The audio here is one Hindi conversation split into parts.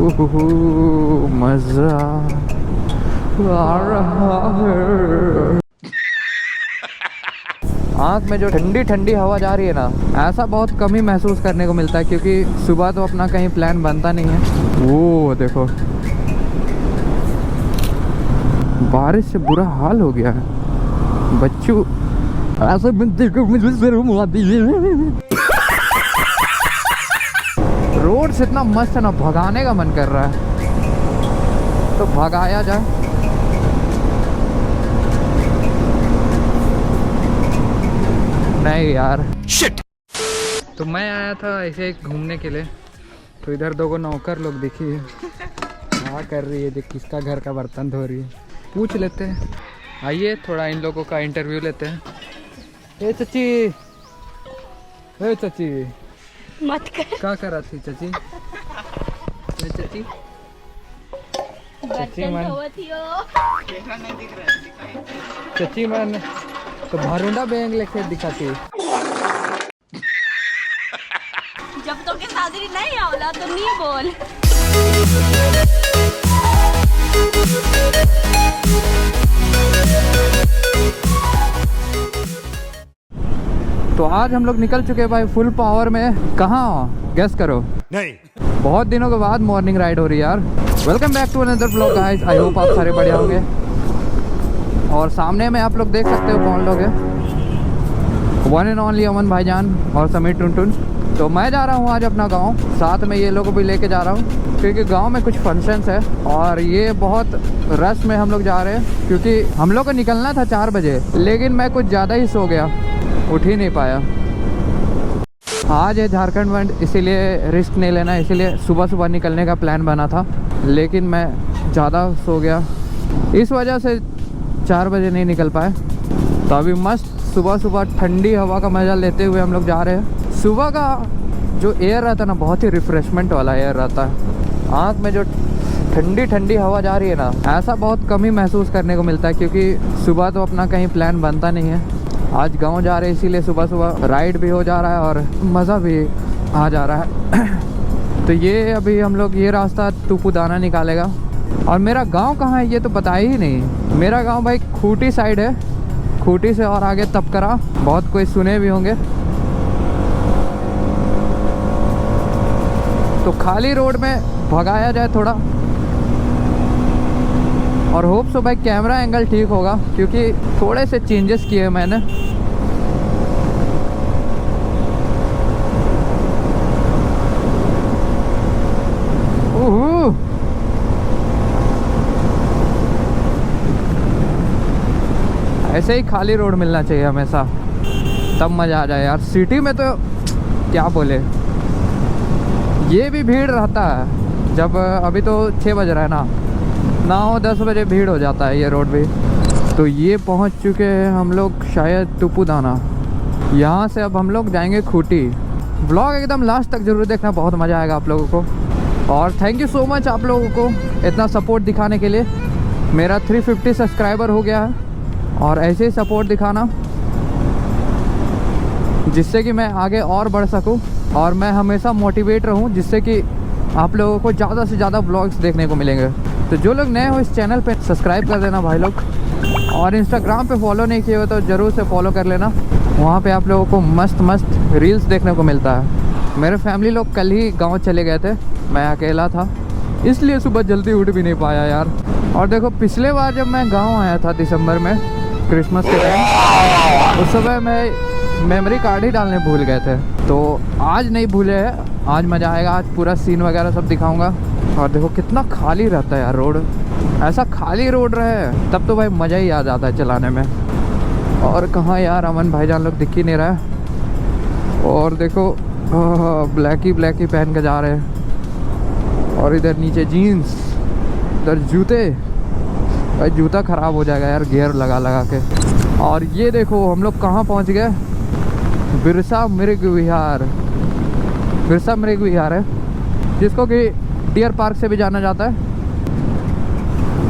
मजा आ रहा है। आँख में जो ठंडी ठंडी हवा जा रही है ना, ऐसा बहुत कम ही महसूस करने को मिलता है, क्योंकि सुबह तो अपना कहीं प्लान बनता नहीं है। वो देखो बारिश से बुरा हाल हो गया है बच्चों, ऐसे बनते को मुझे शर्म आती है। रोड से इतना मस्त है ना, भगाने का मन कर रहा है तो भगाया जाए। नहीं यार शिट। तो मैं आया था ऐसे घूमने के लिए, तो इधर दो नौकर लोग दिखी है, क्या कर रही है, जो किसका घर का बर्तन धो रही है, पूछ लेते हैं। आइए थोड़ा इन लोगों का इंटरव्यू लेते हैं। ए चाची, ए चाची मत कर। क्या कर रहा थी चाची? चाची चाची मन चाची मन तो भरुंडा बैंक लेके दिखाती। जब तो के शादी नहीं आवला तो नहीं बोल। तो आज हम लोग निकल चुके हैं भाई फुल पावर में। कहाँ गैस करो? नहीं, बहुत दिनों के बाद मॉर्निंग राइड हो रही है यार। Welcome back to another blog guys, I hope आप सारे बढ़िया होंगे। और सामने में आप लोग देख सकते हो कौन लोग हैं, वन एंड ओनली अमन भाईजान और समीर टुनटुन। तो मैं जा रहा हूँ आज अपना गांव, साथ में ये लोगों को भी लेके जा रहा हूँ, क्योंकि गांव में कुछ फंक्शंस है और ये बहुत रश में हम लोग जा रहे हैं, क्योंकि हम लोग को निकलना था 4 बजे, लेकिन मैं कुछ ज़्यादा ही सो गया, उठ ही नहीं पाया। आज है झारखंड बंद, इसीलिए रिस्क नहीं लेना, इसीलिए सुबह सुबह निकलने का प्लान बना था, लेकिन मैं ज़्यादा सो गया, इस वजह से 4 बजे नहीं निकल पाए। तो अभी मस्त सुबह सुबह ठंडी हवा का मज़ा लेते हुए हम लोग जा रहे हैं। सुबह का जो एयर रहता है ना, बहुत ही रिफ़्रेशमेंट वाला एयर रहता है। आँख में जो ठंडी ठंडी हवा जा रही है ना, ऐसा बहुत कम ही महसूस करने को मिलता है, क्योंकि सुबह तो अपना कहीं प्लान बनता नहीं है। आज गांव जा रहे हैं, इसीलिए सुबह सुबह राइड भी हो जा रहा है और मज़ा भी आ जा रहा है। तो ये अभी हम लोग ये रास्ता तुपुदाना निकालेगा। और मेरा गांव कहाँ है ये तो पता ही नहीं। मेरा गांव भाई खूंटी साइड है, खूंटी से और आगे तपकरा, बहुत कोई सुने भी होंगे। तो खाली रोड में भगाया जाए थोड़ा, और होप सो भाई कैमरा एंगल ठीक होगा, क्योंकि थोड़े से चेंजेस किए मैंने। ओह ऐसे ही खाली रोड मिलना चाहिए हमेशा, तब मज़ा आ जाए यार। सिटी में तो क्या बोले, ये भी भीड़ रहता है। जब अभी तो 6 बज रहा है ना, 9-10 बजे भीड़ हो जाता है ये रोड भी। तो ये पहुंच चुके हैं हम लोग शायद तुपुदाना। यहाँ से अब हम लोग जाएंगे खूंटी। व्लॉग एकदम लास्ट तक जरूर देखना, बहुत मज़ा आएगा आप लोगों को। और थैंक यू सो मच आप लोगों को इतना सपोर्ट दिखाने के लिए। मेरा 350 सब्सक्राइबर हो गया है, और ऐसे ही सपोर्ट दिखाना, जिससे कि मैं आगे और बढ़ सकूं और मैं हमेशा मोटिवेट रहूं, जिससे कि आप लोगों को ज़्यादा से ज़्यादा ब्लॉग्स देखने को मिलेंगे। तो जो लोग नए हो इस चैनल पे सब्सक्राइब कर देना भाई लोग, और इंस्टाग्राम पे फॉलो नहीं किए हो तो ज़रूर से फॉलो कर लेना। वहाँ पे आप लोगों को मस्त मस्त रील्स देखने को मिलता है। मेरे फैमिली लोग कल ही गाँव चले गए थे, मैं अकेला था, इसलिए सुबह जल्दी उठ भी नहीं पाया यार। और देखो पिछले बार जब मैं गाँव आया था दिसंबर में, क्रिसमस के टाइम, उस समय मैं मेमोरी कार्ड ही डालने भूल गए थे। तो आज नहीं भूले हैं, आज मज़ा आएगा, आज पूरा सीन वगैरह सब दिखाऊंगा। और देखो कितना खाली रहता है यार रोड, ऐसा खाली रोड रहे तब तो भाई मज़ा ही आ जाता है चलाने में। और कहाँ यार अमन भाईजान लोग दिख ही नहीं रहा है। और देखो ब्लैक ही पहन के जा रहे हैं, और इधर नीचे जीन्स, इधर जूते। भाई जूता ख़राब हो जाएगा यार गियर लगा के। और ये देखो हम लोग कहाँ पहुँच गए, बिरसा मृग विहार। बिरसा मृग विहार है, जिसको कि डियर पार्क से भी जाना जाता है।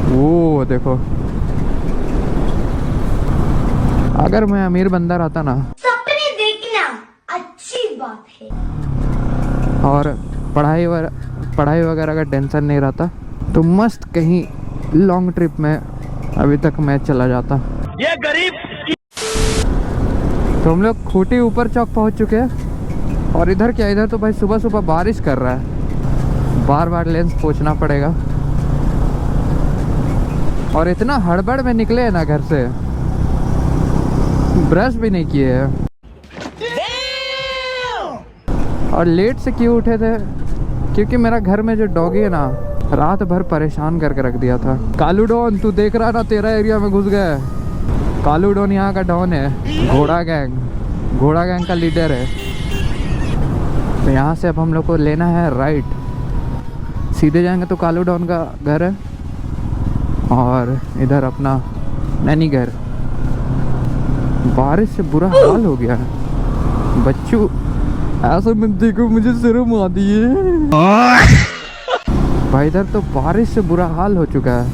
वो देखो, अगर मैं अमीर बंदा रहता ना, सपने देखना अच्छी बात है, और पढ़ाई वगैरह का टेंशन नहीं रहता, तो मस्त कहीं लॉन्ग ट्रिप में अभी तक मैं चला जाता। ये गरीब। तो हम लोग खूंटी ऊपर चौक पहुंच चुके हैं। और इधर क्या, इधर तो भाई सुबह सुबह बारिश कर रहा है, बार बार लेंस पोंछना पड़ेगा। और इतना हड़बड़ में निकले हैं ना घर से, ब्रश भी नहीं किए हैं। और लेट से क्यों उठे थे, क्योंकि मेरा घर में जो डॉगी है ना, रात भर परेशान करके रख दिया था। कालू डॉन, तू देख रहा ना, तेरा एरिया में घुस गया है। कालू डॉन यहाँ का डॉन है, घोड़ा गैंग का लीडर है। तो यहाँ से अब हम लोग को लेना है राइट, सीधे जाएंगे तो कालू डॉन का घर है, और इधर अपना नैनी घर। बारिश से बुरा हाल हो गया है बच्चू, ऐसा मत देखो, मुझे शर्म आती है भाई। इधर तो बारिश से बुरा हाल हो चुका है,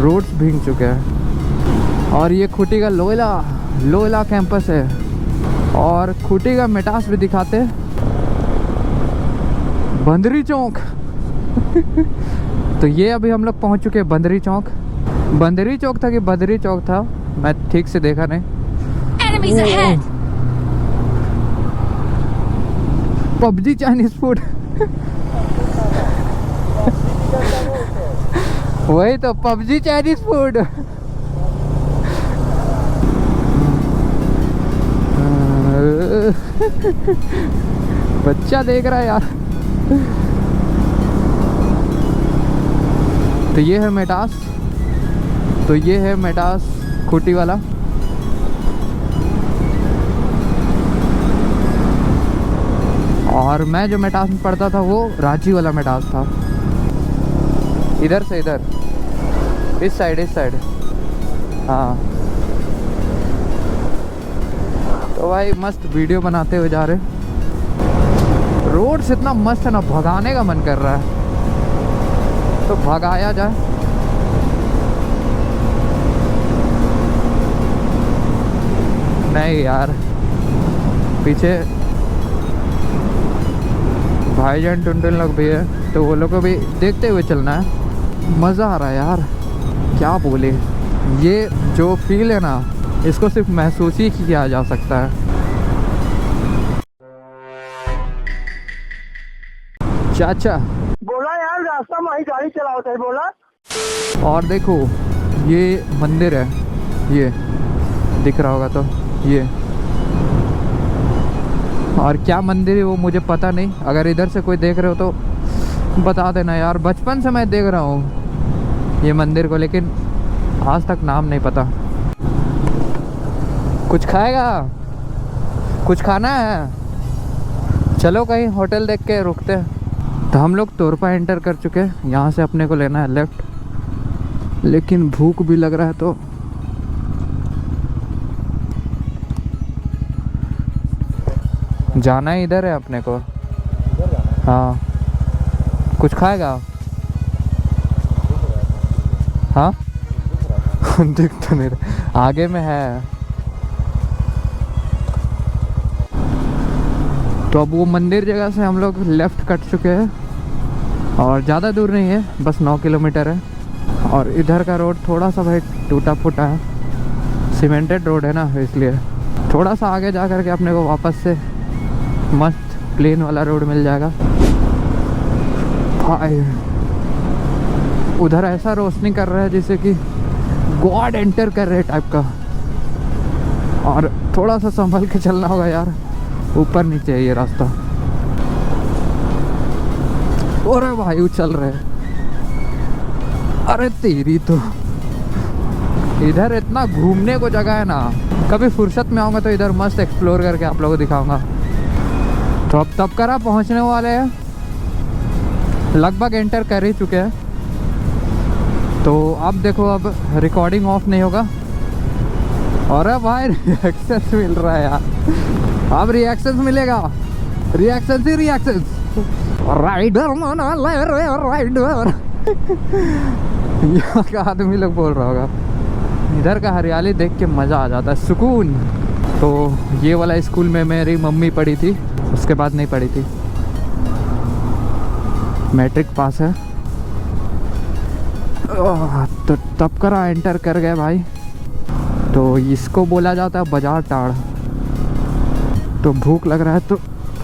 रोड्स भीग चुके हैं। और ये खूंटी का लोयला कैंपस है, और खूंटी का मिठास भी दिखाते, बंदरी चौक तो ये अभी हम लोग पहुंच चुके हैं बंदरी चौक। बंदरी चौक था कि बदरी चौक था, मैं ठीक से देखा नहीं। Enemies ahead. PUBG Chinese food वही तो, पबजी चाइनीज फूड बच्चा देख रहा है यार। तो ये है मेटास, खूंटी वाला। और मैं जो मेटास में पढ़ता था वो रांची वाला मेटास था। इधर से इधर, इस साइड हाँ। तो भाई मस्त वीडियो बनाते हुए जा रहे। रोड से इतना मस्त है ना, भगाने का मन कर रहा है, तो भगाया जाए। नहीं यार, पीछे भाईजान टुनटुन लोग भी है, तो वो लोग को भी देखते हुए चलना है। मज़ा आ रहा है यार, क्या बोले। ये जो फील है ना, इसको सिर्फ महसूस ही किया जा सकता है। चाचा बोला यार, रास्ता में ही गाड़ी चलाओ है, बोला। और देखो ये मंदिर है, ये दिख रहा होगा तो ये, और क्या मंदिर है वो मुझे पता नहीं। अगर इधर से कोई देख रहे हो तो बता देना यार। बचपन से मैं देख रहा हूँ ये मंदिर को, लेकिन आज तक नाम नहीं पता। कुछ खाएगा, कुछ खाना है? चलो कहीं होटल देख के रुकते हैं। तो हम लोग तोरपा एंटर कर चुके हैं, यहाँ से अपने को लेना है लेफ़्ट, लेकिन भूख भी लग रहा है तो जाना ही इधर है अपने को। हाँ, कुछ खाएगा? हाँ दिख तो नहीं रहा, आगे में है। तो अब वो मंदिर जगह से हम लोग लेफ़्ट कट चुके हैं, और ज़्यादा दूर नहीं है, बस 9 किलोमीटर है। और इधर का रोड थोड़ा सा भाई टूटा फूटा है, सीमेंटेड रोड है ना, इसलिए थोड़ा सा आगे जा कर के अपने को वापस से मस्त प्लेन वाला रोड मिल जाएगा। भाई उधर ऐसा रोशनी कर रहा है जैसे कि गॉड एंटर कर रहे टाइप का। और थोड़ा सा संभल के चलना होगा यार, ऊपर नीचे है ये रास्ता। अरे भाई उछल रहे, अरे तेरी तो। इधर इतना घूमने को जगह है ना, कभी फुर्सत में आऊँगा तो इधर मस्त एक्सप्लोर करके आप लोगों को दिखाऊंगा। तो अब तब करा पहुँचने वाले हैं, लगभग एंटर कर ही चुके हैं। तो अब देखो, अब रिकॉर्डिंग ऑफ नहीं होगा। और भाई रिएक्शन मिल रहा है यार, अब रिएक्शन मिलेगा, रिएक्शन ही रिएक्शन। राइडर मना ले रे राइडर यहाँ का आदमी लोग बोल रहा होगा। इधर का हरियाली देख के मज़ा आ जाता है, सुकून। तो ये वाला स्कूल में मेरी मम्मी पढ़ी थी, उसके बाद नहीं पढ़ी थी। मैट्रिक पास है। तो तब करा एंटर कर गए भाई। तो इसको बोला जाता है बाजार टाड़। तो भूख लग रहा है तो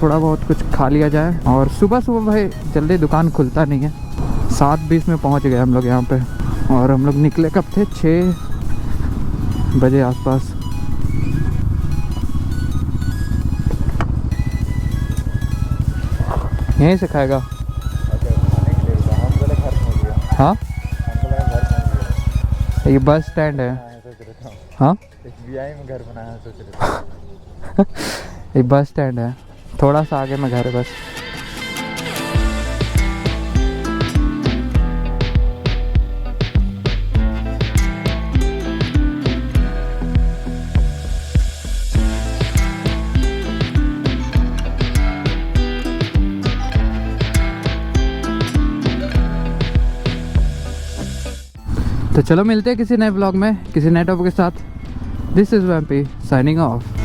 थोड़ा बहुत कुछ खा लिया जाए। और सुबह सुबह भाई जल्दी दुकान खुलता नहीं है। 7:20 में पहुंच गए हम लोग यहाँ पे। और हम लोग निकले कब थे, 6 बजे आसपास। यहीं से खाएगा? हाँ, ये बस स्टैंड है। हाँ, में घर बनाया सोच रहे थे। ये बस स्टैंड है, थोड़ा सा आगे में घर है बस। तो चलो मिलते हैं किसी नए ब्लॉग में, किसी नए टॉपिक के साथ। दिस इज वैम्पी साइनिंग ऑफ।